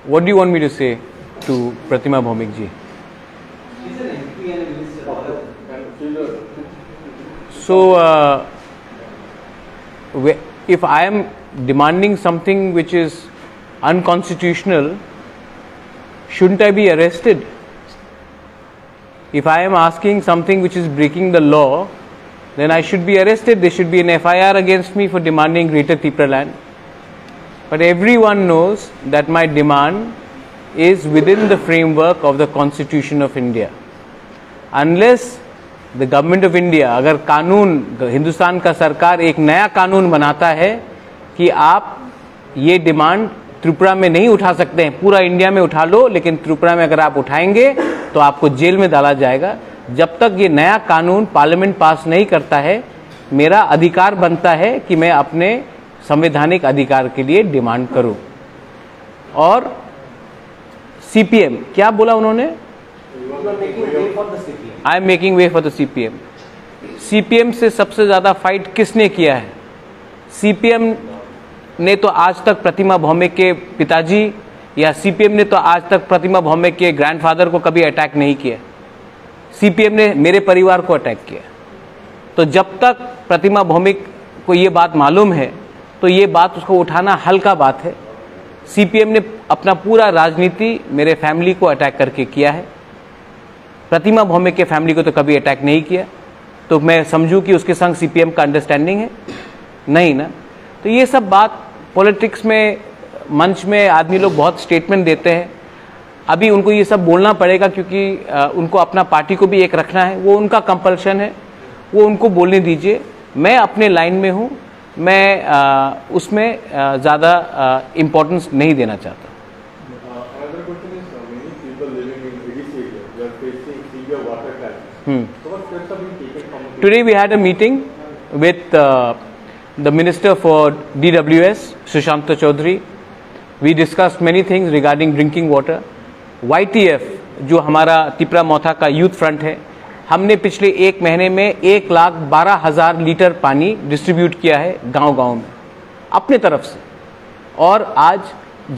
What do you want me to say to Pratima Bhaumik ji? So, if I am demanding something which is unconstitutional, shouldn't I be arrested? If I am asking something which is breaking the law, then I should be arrested. There should be an FIR against me for demanding Greater Tipra land. But everyone knows that my demand is within the framework of the Constitution of India. Unless the government of India, अगर कानून, हिंदुस्तान का सरकार एक नया कानून बनाता है कि आप ये डिमांड त्रिपुरा में नहीं उठा सकते हैं, पूरा इंडिया में उठा लो, लेकिन त्रिपुरा में अगर आप उठाएंगे तो आपको जेल में डाला जाएगा। जब तक ये नया कानून पार्लियामेंट पास नहीं करता है, मेरा अधिकार बनता है कि मैं अपने संवैधानिक अधिकार के लिए डिमांड करूं। और सीपीएम क्या बोला उन्होंने? I am making way for the CPM. CPM से सबसे ज्यादा फाइट किसने किया है? सीपीएम ने तो आज तक प्रतिमा भौमिक के पिताजी या सीपीएम ने तो आज तक प्रतिमा भौमिक के ग्रैंडफादर को कभी अटैक नहीं किया। सीपीएम ने मेरे परिवार को अटैक किया। तो जब तक प्रतिमा भौमिक को ये बात मालूम है तो ये बात उसको उठाना हल्का बात है। सीपीएम ने अपना पूरा राजनीति मेरे फैमिली को अटैक करके किया है, प्रतिमा भौमिक के फैमिली को तो कभी अटैक नहीं किया। तो मैं समझूं कि उसके संग सीपीएम का अंडरस्टैंडिंग है? नहीं ना। तो ये सब बात पॉलिटिक्स में, मंच में आदमी लोग बहुत स्टेटमेंट देते हैं। अभी उनको ये सब बोलना पड़ेगा क्योंकि उनको अपना पार्टी को भी एक रखना है, वो उनका कंपल्शन है, वो उनको बोलने दीजिए। मैं अपने लाइन में हूँ, मैं उसमें ज़्यादा इम्पोर्टेंस नहीं देना चाहता। Today we had a meeting with the Minister for DWS, Sushanta Chaudhary. We discussed many things regarding drinking water. YTF जो हमारा तिपरा मौथा का यूथ फ्रंट है, हमने पिछले एक महीने में 1,12,000 लीटर पानी डिस्ट्रीब्यूट किया है गांव-गांव में अपने तरफ से। और आज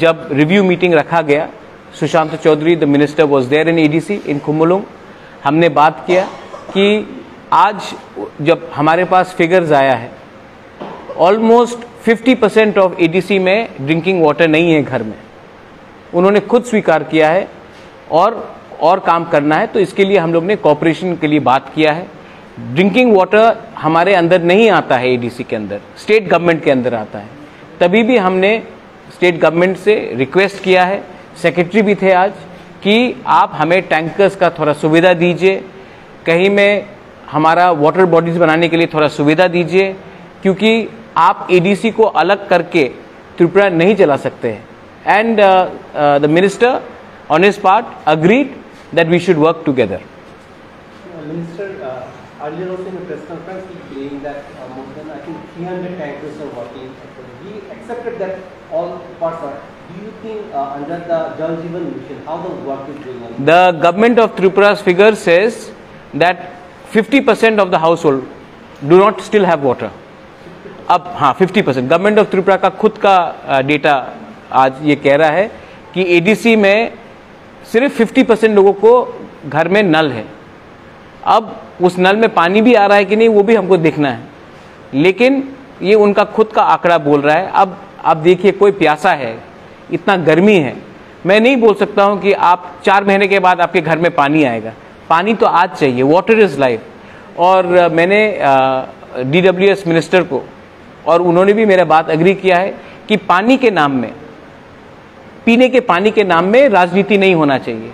जब रिव्यू मीटिंग रखा गया, Sushant Chaudhary the minister was there in ADC in Kumulung. हमने बात किया कि आज जब हमारे पास फिगर्स आया है, ऑलमोस्ट 50% ऑफ एडीसी में ड्रिंकिंग वाटर नहीं है घर में। उन्होंने खुद स्वीकार किया है और काम करना है। तो इसके लिए हम लोग ने कॉपरेशन के लिए बात किया है। ड्रिंकिंग वाटर हमारे अंदर नहीं आता है, एडीसी के अंदर स्टेट गवर्नमेंट के अंदर आता है। तभी भी हमने स्टेट गवर्नमेंट से रिक्वेस्ट किया है, सेक्रेटरी भी थे आज, कि आप हमें टैंकर्स का थोड़ा सुविधा दीजिए, कहीं में हमारा वाटर बॉडीज बनाने के लिए थोड़ा सुविधा दीजिए, क्योंकि आप एडीसी को अलग करके त्रिपुरा नहीं चला सकते हैं। And the minister on his part agreed that we should work together. Minister, earlier also in a press conference he claimed that more than I think 300 tankers are working. He accepted that all parts are. Do you think under the Jal Jeevan Mission how the work is going on? The government of Tripura's figure says that 50% of the household do not still have water. अब हाँ 50% government of Tripura का खुद का data आज ये कह रहा है कि एडीसी में सिर्फ 50% लोगों को घर में नल है। अब उस नल में पानी भी आ रहा है कि नहीं वो भी हमको देखना है, लेकिन ये उनका खुद का आंकड़ा बोल रहा है। अब आप देखिए, कोई प्यासा है, इतना गर्मी है, मैं नहीं बोल सकता हूं कि आप 4 महीने के बाद आपके घर में पानी आएगा। पानी तो आज चाहिए, वाटर इज लाइफ। और मैंने DWS मिनिस्टर को, और उन्होंने भी मेरा बात एग्री किया है कि पानी के नाम में, पीने के पानी के नाम में राजनीति नहीं होना चाहिए।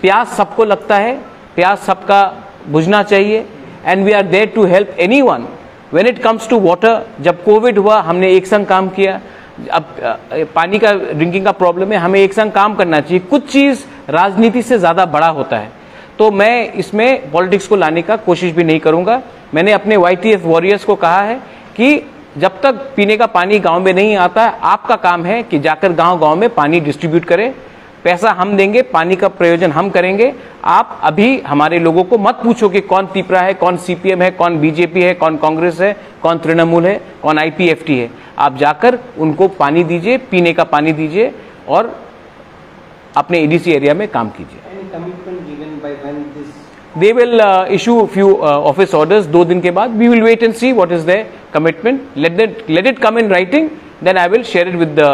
प्यास सबको लगता है, प्यास सबका बुझना चाहिए। And we are there to help anyone when it comes to water. जब कोविड हुआ हमने एक संग काम किया। अब पानी का ड्रिंकिंग का प्रॉब्लम है, हमें एक संग काम करना चाहिए। कुछ चीज राजनीति से ज्यादा बड़ा होता है, तो मैं इसमें पॉलिटिक्स को लाने का कोशिश भी नहीं करूंगा। मैंने अपने YTF वॉरियर्स को कहा है कि जब तक पीने का पानी गांव में नहीं आता, आपका काम है कि जाकर गांव-गांव में पानी डिस्ट्रीब्यूट करें। पैसा हम देंगे, पानी का प्रयोजन हम करेंगे। आप अभी हमारे लोगों को मत पूछो कि कौन तिपरा है, कौन सीपीएम है, कौन बीजेपी है, कौन कांग्रेस है, कौन तृणमूल है, कौन IPFT है। आप जाकर उनको पानी दीजिए, पीने का पानी दीजिए और अपने एडीसी एरिया में काम कीजिए। Any commitment given by when this? They will issue few office orders 2 दिन के बाद. We will wait and see what is their commitment. Let it come in writing. Then I will share it with the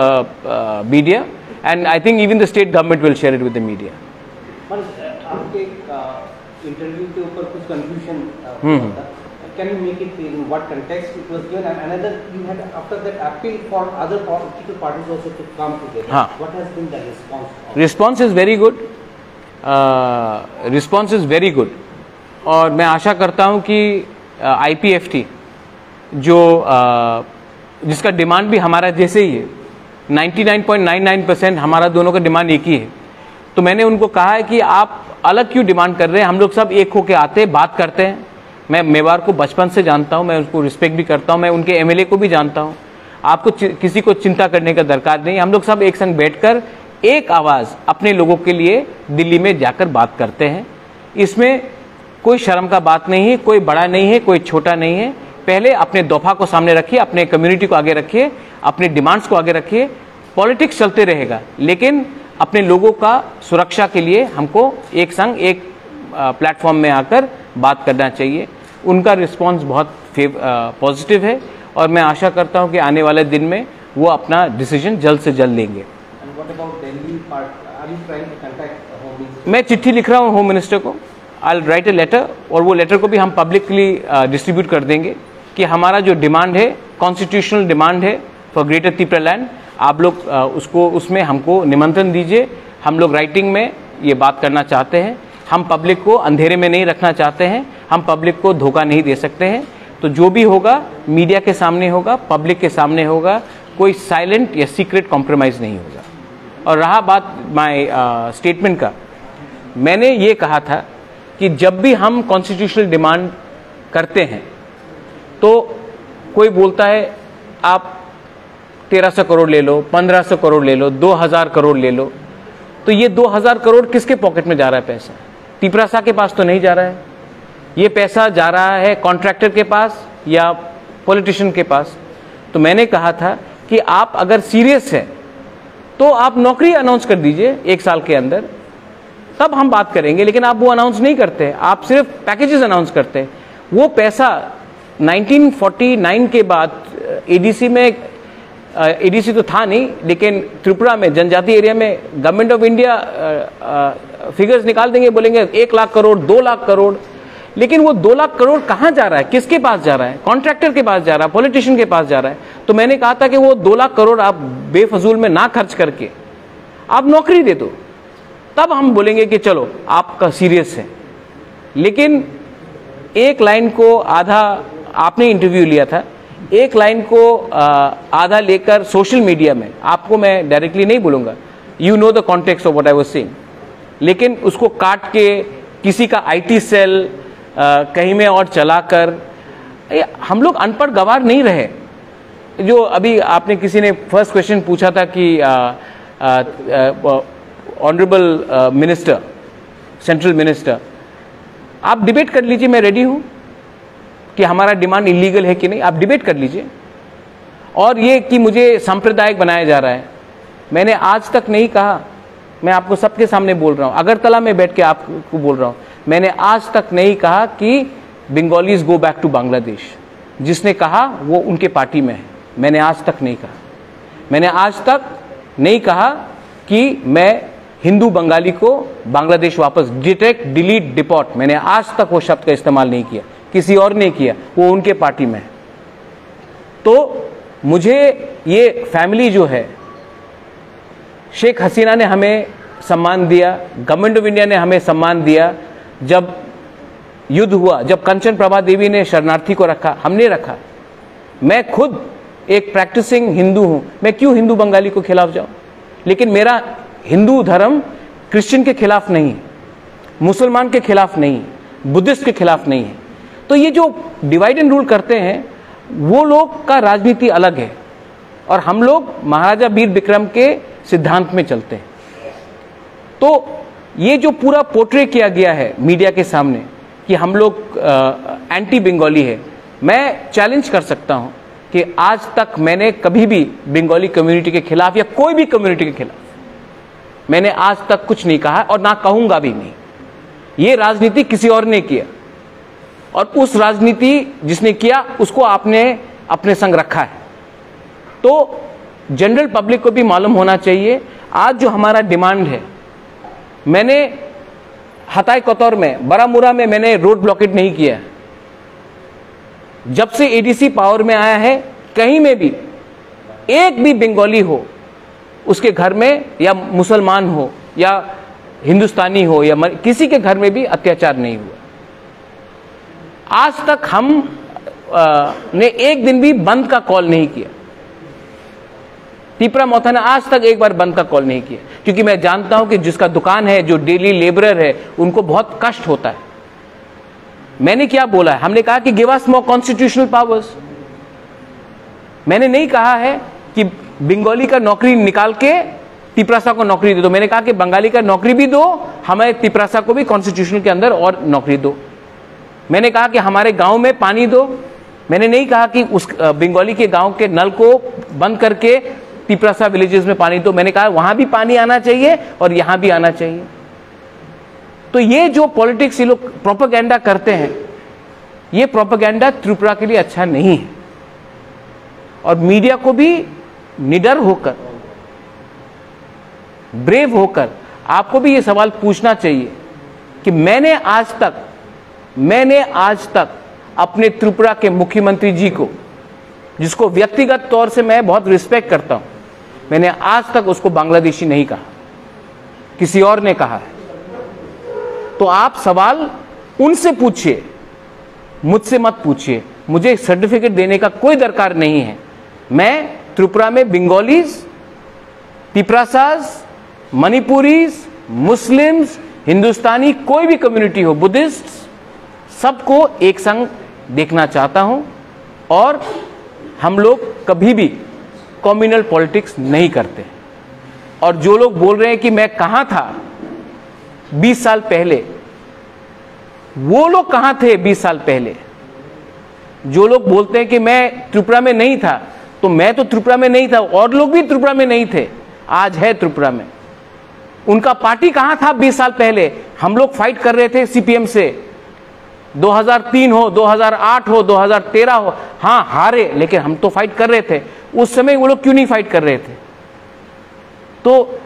media, and I think even the state government will share it with the media. आपके interview के ऊपर कुछ confusion हुआ था. Can you make it clear in what context it was given? And another, you had after that appeal for other political parties also to come together. हाँ. What has been the response? Response is very good. Response is very good. और मैं आशा करता हूँ कि IPFT जो जिसका demand भी हमारा जैसे ही है, 99.99% हमारा दोनों का डिमांड एक ही है. तो मैंने उनको कहा है कि आप अलग क्यों डिमांड कर रहे हैं, हम लोग सब एक होके आते हैं, बात करते हैं. मैं मेवाड़ को बचपन से जानता हूं, मैं उसको रिस्पेक्ट भी करता हूं, मैं उनके एमएलए को भी जानता हूं. आपको किसी को चिंता करने का दरकार नहीं. हम लोग सब एक संग बैठकर एक आवाज़ अपने लोगों के लिए दिल्ली में जाकर बात करते हैं. इसमें कोई शर्म का बात नहीं है, कोई बड़ा नहीं है, कोई छोटा नहीं है. पहले अपने दफा को सामने रखिए, अपने कम्युनिटी को आगे रखिए, अपने डिमांड्स को आगे रखिए. पॉलिटिक्स चलते रहेगा, लेकिन अपने लोगों का सुरक्षा के लिए हमको एक संग एक प्लेटफॉर्म में आकर बात करना चाहिए. उनका रिस्पांस बहुत पॉजिटिव है और मैं आशा करता हूं कि आने वाले दिन में वो अपना डिसीजन जल्द से जल्द लेंगे. मैं चिट्ठी लिख रहा हूं होम मिनिस्टर को. I will write a letter, और वो लेटर को भी हम पब्लिकली डिस्ट्रीब्यूट कर देंगे कि हमारा जो डिमांड है, कॉन्स्टिट्यूशनल डिमांड है फॉर ग्रेटर त्रिपुरा लैंड, आप लोग उसको उसमें हमको निमंत्रण दीजिए. हम लोग राइटिंग में ये बात करना चाहते हैं. हम पब्लिक को अंधेरे में नहीं रखना चाहते हैं, हम पब्लिक को धोखा नहीं दे सकते हैं. तो जो भी होगा मीडिया के सामने होगा, पब्लिक के सामने होगा, कोई साइलेंट या सीक्रेट कॉम्प्रोमाइज़ नहीं होगा. और रहा बात माय स्टेटमेंट का, मैंने ये कहा था कि जब भी हम कॉन्स्टिट्यूशनल डिमांड करते हैं तो कोई बोलता है आप 1300 करोड़ ले लो, 1500 करोड़ ले लो, 2000 करोड़ ले लो. तो ये 2000 करोड़ किसके पॉकेट में जा रहा है पैसा? त्रिपुरा के पास तो नहीं जा रहा है. ये पैसा जा रहा है कॉन्ट्रैक्टर के पास या पॉलिटिशियन के पास. तो मैंने कहा था कि आप अगर सीरियस हैं तो आप नौकरी अनाउंस कर दीजिए 1 साल के अंदर, तब हम बात करेंगे. लेकिन आप वो अनाउंस नहीं करते, आप सिर्फ पैकेजेस अनाउंस करते हैं. वो पैसा 1949 के बाद एडीसी में, एडीसी तो था नहीं, लेकिन त्रिपुरा में जनजातीय एरिया में गवर्नमेंट ऑफ इंडिया फिगर्स निकाल देंगे, बोलेंगे 1 लाख करोड़, 2 लाख करोड़. लेकिन वो 2 लाख करोड़ कहाँ जा रहा है, किसके पास जा रहा है? कॉन्ट्रैक्टर के पास जा रहा है, पॉलिटिशियन के पास जा रहा है. तो मैंने कहा था कि वो 2 लाख करोड़ आप बेफजूल में ना खर्च करके आप नौकरी दे दो, तब हम बोलेंगे कि चलो आपका सीरियस है. लेकिन एक लाइन को आधा, आपने इंटरव्यू लिया था, एक लाइन को आधा लेकर सोशल मीडिया में, आपको मैं डायरेक्टली नहीं बोलूँगा, you know the context of what I was saying, लेकिन उसको काट के किसी का आईटी सेल कहीं में और चलाकर, हम लोग अनपढ़ गवार नहीं रहे. जो अभी आपने किसी ने फर्स्ट क्वेश्चन पूछा था कि ऑनरेबल मिनिस्टर, सेंट्रल मिनिस्टर, आप डिबेट कर लीजिए, मैं रेडी हूँ कि हमारा डिमांड इलीगल है कि नहीं, आप डिबेट कर लीजिए. और ये कि मुझे सांप्रदायिक बनाया जा रहा है, मैंने आज तक नहीं कहा. मैं आपको सबके सामने बोल रहा हूँ, अगरतला में बैठ के आपको बोल रहा हूँ, मैंने आज तक नहीं कहा कि Bengalis go back to Bangladesh. जिसने कहा वो उनके पार्टी में है. मैंने आज तक नहीं कहा. मैंने आज तक नहीं कहा कि मैं हिंदू बंगाली को बांग्लादेश वापस, डिटेक्ट, डिलीट, डिपोर्ट, मैंने आज तक वो शब्द का इस्तेमाल नहीं किया, किसी और ने किया, वो उनके पार्टी में है. तो मुझे ये फैमिली जो है, शेख हसीना ने हमें सम्मान दिया, गवर्नमेंट ऑफ इंडिया ने हमें सम्मान दिया. जब युद्ध हुआ, जब कंचन प्रभा देवी ने शरणार्थी को रखा, हमने रखा. मैं खुद एक प्रैक्टिसिंग हिंदू हूं, मैं क्यों हिंदू बंगाली को खिलाफ जाऊं? लेकिन मेरा हिंदू धर्म क्रिश्चियन के खिलाफ नहीं है, मुसलमान के खिलाफ नहीं है, बुद्धिस्ट के खिलाफ नहीं है. तो ये जो डिवाइड एंड रूल करते हैं, वो लोग का राजनीति अलग है और हम लोग महाराजा वीर विक्रम के सिद्धांत में चलते हैं. तो ये जो पूरा पोर्ट्रे किया गया है मीडिया के सामने कि हम लोग एंटी बंगाली है, मैं चैलेंज कर सकता हूं कि आज तक मैंने कभी भी बंगाली कम्युनिटी के खिलाफ या कोई भी कम्युनिटी के खिलाफ मैंने आज तक कुछ नहीं कहा और ना कहूंगा भी नहीं। ये राजनीति किसी और ने किया और उस राजनीति जिसने किया उसको आपने अपने संग रखा है। तो जनरल पब्लिक को भी मालूम होना चाहिए आज जो हमारा डिमांड है। मैंने हताई कतौर में, बारामूला में मैंने रोड ब्लॉकेट नहीं किया। जब से एडीसी पावर में आया है कहीं में भी एक भी बंगाली हो उसके घर में, या मुसलमान हो या हिंदुस्तानी हो या किसी के घर में भी अत्याचार नहीं हुआ। आज तक हम ने एक दिन भी बंद का कॉल नहीं किया। तिपरा मोथा ने आज तक एक बार बंद का कॉल नहीं किया, क्योंकि मैं जानता हूं कि जिसका दुकान है, जो डेली लेबरर है, उनको बहुत कष्ट होता है। मैंने क्या बोला है? हमने कहा कि गिव अस मोर कॉन्स्टिट्यूशनल पावर्स। मैंने नहीं कहा है कि बंगाली का नौकरी निकाल के तिपरासा को नौकरी दे दो। मैंने कहा कि बंगाली का नौकरी भी दो, हमारे तिपरासा को भी कॉन्स्टिट्यूशन के अंदर और नौकरी दो। मैंने कहा कि हमारे गांव में पानी दो। मैंने नहीं कहा कि उस बंगाली के गांव के नल को बंद करके तिपरासा विलेजेस में पानी दो। मैंने कहा वहां भी पानी आना चाहिए और यहां भी आना चाहिए। तो ये जो पॉलिटिक्स ये लोग प्रोपेगेंडा करते हैं, ये प्रोपेगेंडा त्रिपुरा के लिए अच्छा नहीं है। और मीडिया को भी निडर होकर, ब्रेव होकर आपको भी ये सवाल पूछना चाहिए कि मैंने आज तक अपने त्रिपुरा के मुख्यमंत्री जी को, जिसको व्यक्तिगत तौर से मैं बहुत रिस्पेक्ट करता हूं, मैंने आज तक उसको बांग्लादेशी नहीं कहा, किसी और ने कहा है। तो आप सवाल उनसे पूछिए, मुझसे मत पूछिए। मुझे सर्टिफिकेट देने का कोई दरकार नहीं है। मैं त्रिपुरा में बंगालीज, तिपरासाज, मणिपुरीज, मुस्लिम्स, हिंदुस्तानी, कोई भी कम्युनिटी हो, बुद्धिस्ट, सबको एक संग देखना चाहता हूं। और हम लोग कभी भी कम्युनल पॉलिटिक्स नहीं करते। और जो लोग बोल रहे हैं कि मैं कहां था 20 साल पहले, वो लोग कहां थे 20 साल पहले? जो लोग बोलते हैं कि मैं त्रिपुरा में नहीं था, तो मैं तो त्रिपुरा में नहीं था और लोग भी त्रिपुरा में नहीं थे, आज है त्रिपुरा में। उनका पार्टी कहां था 20 साल पहले? हम लोग फाइट कर रहे थे सीपीएम से, 2003 हो, 2008 हो, 2013 हो। हां हारे, लेकिन हम तो फाइट कर रहे थे। उस समय वो लोग क्यों नहीं फाइट कर रहे थे? तो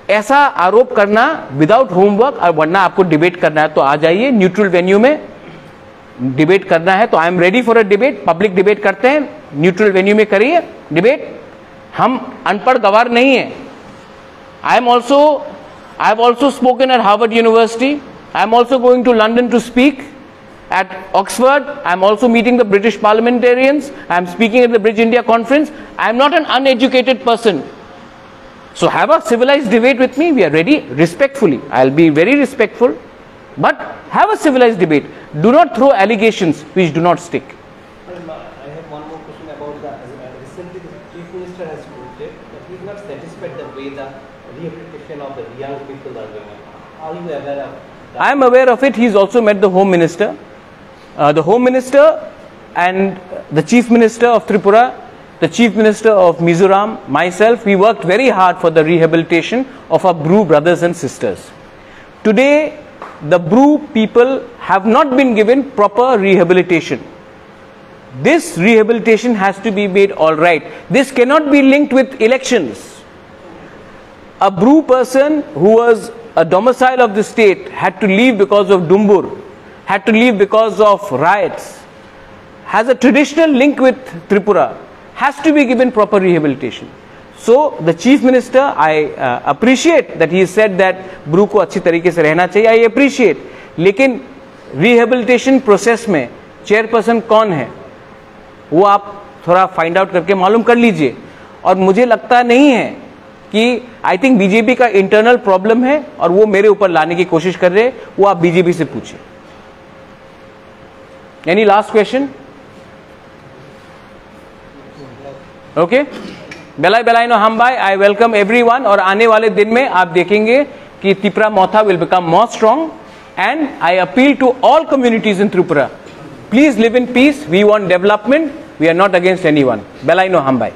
ऐसा आरोप करना विदाउट होमवर्क, और वरना आपको डिबेट करना है तो आ जाइए न्यूट्रल वेन्यू में। डिबेट करना है तो I am ready for a debate. Public debate करते हैं, न्यूट्रल वेन्यू में करिए डिबेट। हम अनपढ़ गवार नहीं है। I have also spoken at Harvard University. I am also going to London to speak at Oxford. I am also meeting the British parliamentarians. I am speaking at the Bridge India conference. I am not an uneducated person. So have a civilized debate with me. We are ready respectfully. I'll be very respectful, but have a civilized debate. Do not throw allegations which do not stick. I have one more question about the recently the Chief Minister has stated that he is not satisfied the way the rehabilitation of the young people are going on. Are you aware of that? I am aware of it. He's also met the Home Minister. The Home Minister and the Chief Minister of Tripura, the Chief Minister of Mizoram, myself, we worked very hard for the rehabilitation of our Bru brothers and sisters. Today, the Bru people have not been given proper rehabilitation. This rehabilitation has to be made all right. This cannot be linked with elections. A Bru person who was a domicile of the state had to leave because of Dumbur, had to leave because of riots, has a traditional link with Tripura, has to be given proper rehabilitation. So the Chief Minister, I appreciate that he said that Bru को अच्छी तरीके से रहना चाहिए, I appreciate. लेकिन rehabilitation process में chairperson कौन है वो आप थोड़ा फाइंड आउट करके मालूम कर लीजिए। और मुझे लगता नहीं है कि आई थिंक बीजेपी का इंटरनल प्रॉब्लम है और वो मेरे ऊपर लाने की कोशिश कर रहे हैं, वो आप बीजेपी से पूछिए। Any last question? Okay. बेलाई बेलाई नो हम भाई, आई वेलकम एवरीवन। और आने वाले दिन में आप देखेंगे कि Tripura Motha will become more strong, and I appeal to all communities in Tripura, please live in peace. We want development, we are not against anyone. बेलाई नो हम भाई।